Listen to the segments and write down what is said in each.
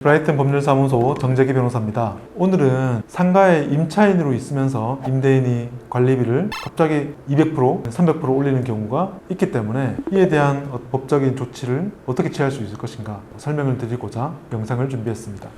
브라이튼 법률사무소 정재기 변호사입니다. 오늘은 상가에 임차인으로 있으면서 임대인이 관리비를 갑자기 200%, 300% 올리는 경우가 있기 때문에 이에 대한 법적인 조치를 어떻게 취할 수 있을 것인가 설명을 드리고자 영상을 준비했습니다.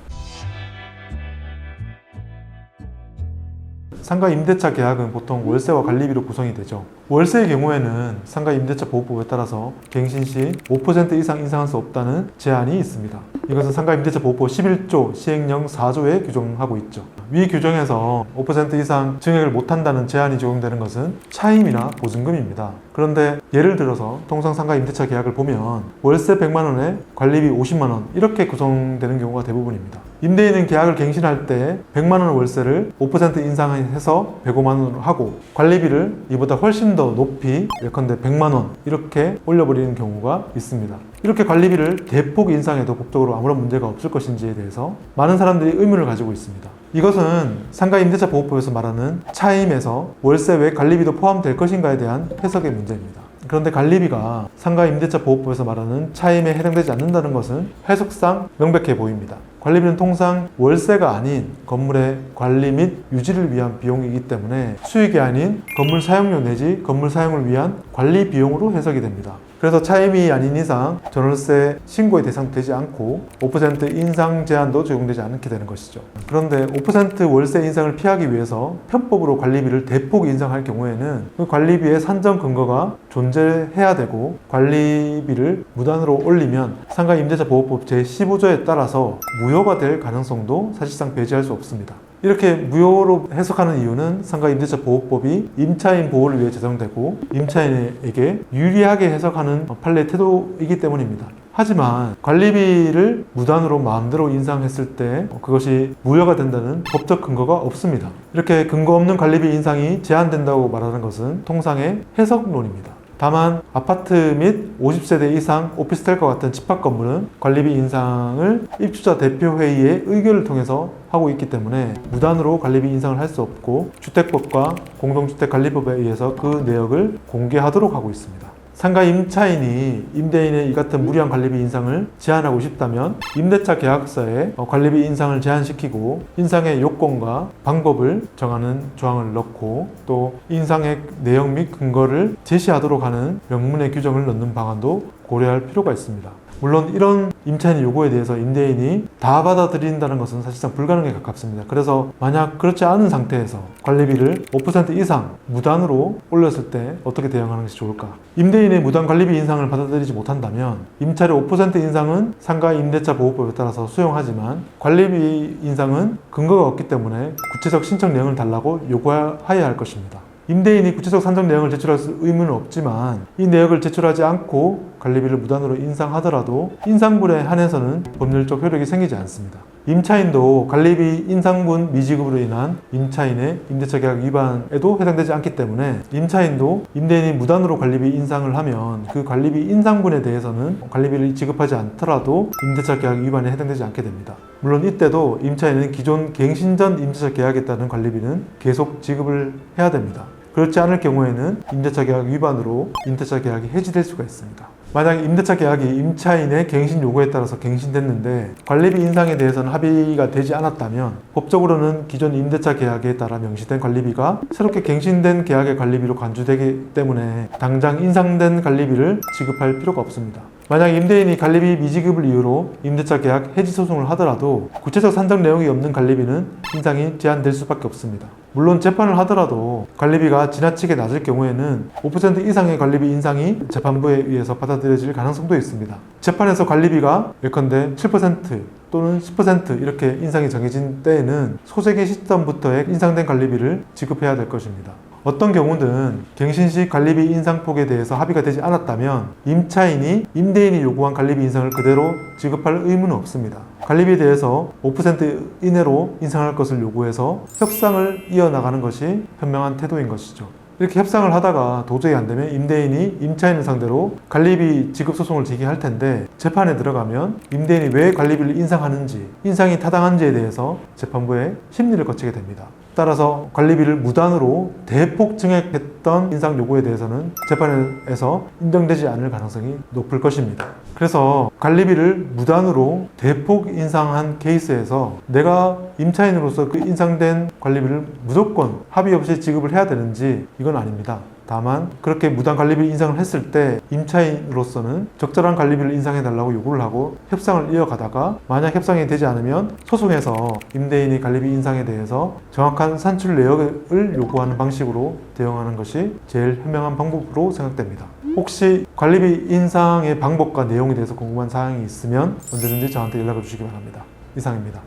상가 임대차 계약은 보통 월세와 관리비로 구성이 되죠. 월세의 경우에는 상가 임대차 보호법에 따라서 갱신 시 5% 이상 인상할 수 없다는 제한이 있습니다. 이것은 상가 임대차 보호법 11조 시행령 4조에 규정하고 있죠. 위 규정에서 5% 이상 증액을 못한다는 제한이 적용되는 것은 차임이나 보증금입니다. 그런데 예를 들어서 통상 상가 임대차 계약을 보면 월세 100만 원에 관리비 50만 원 이렇게 구성되는 경우가 대부분입니다. 임대인은 계약을 갱신할 때 100만 원 월세를 5% 인상해서 105만 원으로 하고 관리비를 이보다 훨씬 더 높이 예컨대 100만 원 이렇게 올려버리는 경우가 있습니다. 이렇게 관리비를 대폭 인상해도 법적으로 아무런 문제가 없을 것인지에 대해서 많은 사람들이 의문을 가지고 있습니다. 이것은 상가 임대차 보호법에서 말하는 차임에서 월세 외 관리비도 포함될 것인가에 대한 해석의 문제입니다. 그런데 관리비가 상가 임대차 보호법에서 말하는 차임에 해당되지 않는다는 것은 해석상 명백해 보입니다. 관리비는 통상 월세가 아닌 건물의 관리 및 유지를 위한 비용이기 때문에 수익이 아닌 건물 사용료 내지 건물 사용을 위한 관리 비용으로 해석이 됩니다. 그래서 차임이 아닌 이상 전월세 신고의 대상되지 않고 5% 인상 제한도 적용되지 않게 되는 것이죠. 그런데 5% 월세 인상을 피하기 위해서 편법으로 관리비를 대폭 인상할 경우에는 그 관리비의 산정 근거가 존재해야 되고 관리비를 무단으로 올리면 상가 임대차 보호법 제15조에 따라서 무효가 될 가능성도 사실상 배제할 수 없습니다. 이렇게 무효로 해석하는 이유는 상가 임대차 보호법이 임차인 보호를 위해 제정되고 임차인에게 유리하게 해석하는 판례 태도이기 때문입니다. 하지만 관리비를 무단으로 마음대로 인상했을 때 그것이 무효가 된다는 법적 근거가 없습니다. 이렇게 근거 없는 관리비 인상이 제한된다고 말하는 것은 통상의 해석론입니다. 다만 아파트 및 50세대 이상 오피스텔과 같은 집합 건물은 관리비 인상을 입주자 대표회의의 의결을 통해서 하고 있기 때문에 무단으로 관리비 인상을 할 수 없고 주택법과 공동주택관리법에 의해서 그 내역을 공개하도록 하고 있습니다. 상가 임차인이 임대인의 이 같은 무리한 관리비 인상을 제한하고 싶다면 임대차 계약서에 관리비 인상을 제한시키고 인상의 요건과 방법을 정하는 조항을 넣고 또 인상의 내용 및 근거를 제시하도록 하는 명문의 규정을 넣는 방안도 고려할 필요가 있습니다. 물론 이런 임차인의 요구에 대해서 임대인이 다 받아들인다는 것은 사실상 불가능에 가깝습니다. 그래서 만약 그렇지 않은 상태에서 관리비를 5% 이상 무단으로 올렸을 때 어떻게 대응하는 것이 좋을까? 임대인의 무단 관리비 인상을 받아들이지 못한다면 임차료 5% 인상은 상가 임대차 보호법에 따라서 수용하지만 관리비 인상은 근거가 없기 때문에 구체적 신청 내용을 달라고 요구해야 할 것입니다. 임대인이 구체적 산정 내용을 제출할 의무는 없지만 이 내역을 제출하지 않고 관리비를 무단으로 인상하더라도 인상분에 한해서는 법률적 효력이 생기지 않습니다. 임차인도 관리비 인상분 미지급으로 인한 임차인의 임대차 계약 위반에도 해당되지 않기 때문에 임차인도 임대인이 무단으로 관리비 인상을 하면 그 관리비 인상분에 대해서는 관리비를 지급하지 않더라도 임대차 계약 위반에 해당되지 않게 됩니다. 물론 이때도 임차인은 기존 갱신 전 임대차 계약에 따른 관리비는 계속 지급을 해야 됩니다. 그렇지 않을 경우에는 임대차 계약 위반으로 임대차 계약이 해지될 수가 있습니다. 만약 임대차 계약이 임차인의 갱신 요구에 따라서 갱신됐는데 관리비 인상에 대해서는 합의가 되지 않았다면 법적으로는 기존 임대차 계약에 따라 명시된 관리비가 새롭게 갱신된 계약의 관리비로 간주되기 때문에 당장 인상된 관리비를 지급할 필요가 없습니다. 만약 임대인이 관리비 미지급을 이유로 임대차 계약 해지 소송을 하더라도 구체적 산정 내용이 없는 관리비는 인상이 제한될 수밖에 없습니다. 물론 재판을 하더라도 관리비가 지나치게 낮을 경우에는 5% 이상의 관리비 인상이 재판부에 의해서 받아들여질 가능성도 있습니다. 재판에서 관리비가 예컨대 7% 또는 10% 이렇게 인상이 정해진 때에는 소재기 시점부터의 인상된 관리비를 지급해야 될 것입니다. 어떤 경우는 갱신 시 관리비 인상폭에 대해서 합의가 되지 않았다면 임차인이 임대인이 요구한 관리비 인상을 그대로 지급할 의무는 없습니다. 관리비에 대해서 5% 이내로 인상할 것을 요구해서 협상을 이어나가는 것이 현명한 태도인 것이죠. 이렇게 협상을 하다가 도저히 안 되면 임대인이 임차인을 상대로 관리비 지급 소송을 제기할 텐데 재판에 들어가면 임대인이 왜 관리비를 인상하는지, 인상이 타당한지에 대해서 재판부에 심리를 거치게 됩니다. 따라서 관리비를 무단으로 대폭 증액했던 인상 요구에 대해서는 재판에서 인정되지 않을 가능성이 높을 것입니다. 그래서 관리비를 무단으로 대폭 인상한 케이스에서 내가 임차인으로서 그 인상된 관리비를 무조건 합의 없이 지급을 해야 되는지, 이건 아닙니다. 다만 그렇게 무단 관리비 인상을 했을 때 임차인으로서는 적절한 관리비를 인상해달라고 요구를 하고 협상을 이어가다가 만약 협상이 되지 않으면 소송해서 임대인이 관리비 인상에 대해서 정확한 산출 내역을 요구하는 방식으로 대응하는 것이 제일 현명한 방법으로 생각됩니다. 혹시 관리비 인상의 방법과 내용에 대해서 궁금한 사항이 있으면 언제든지 저한테 연락을 주시기 바랍니다. 이상입니다.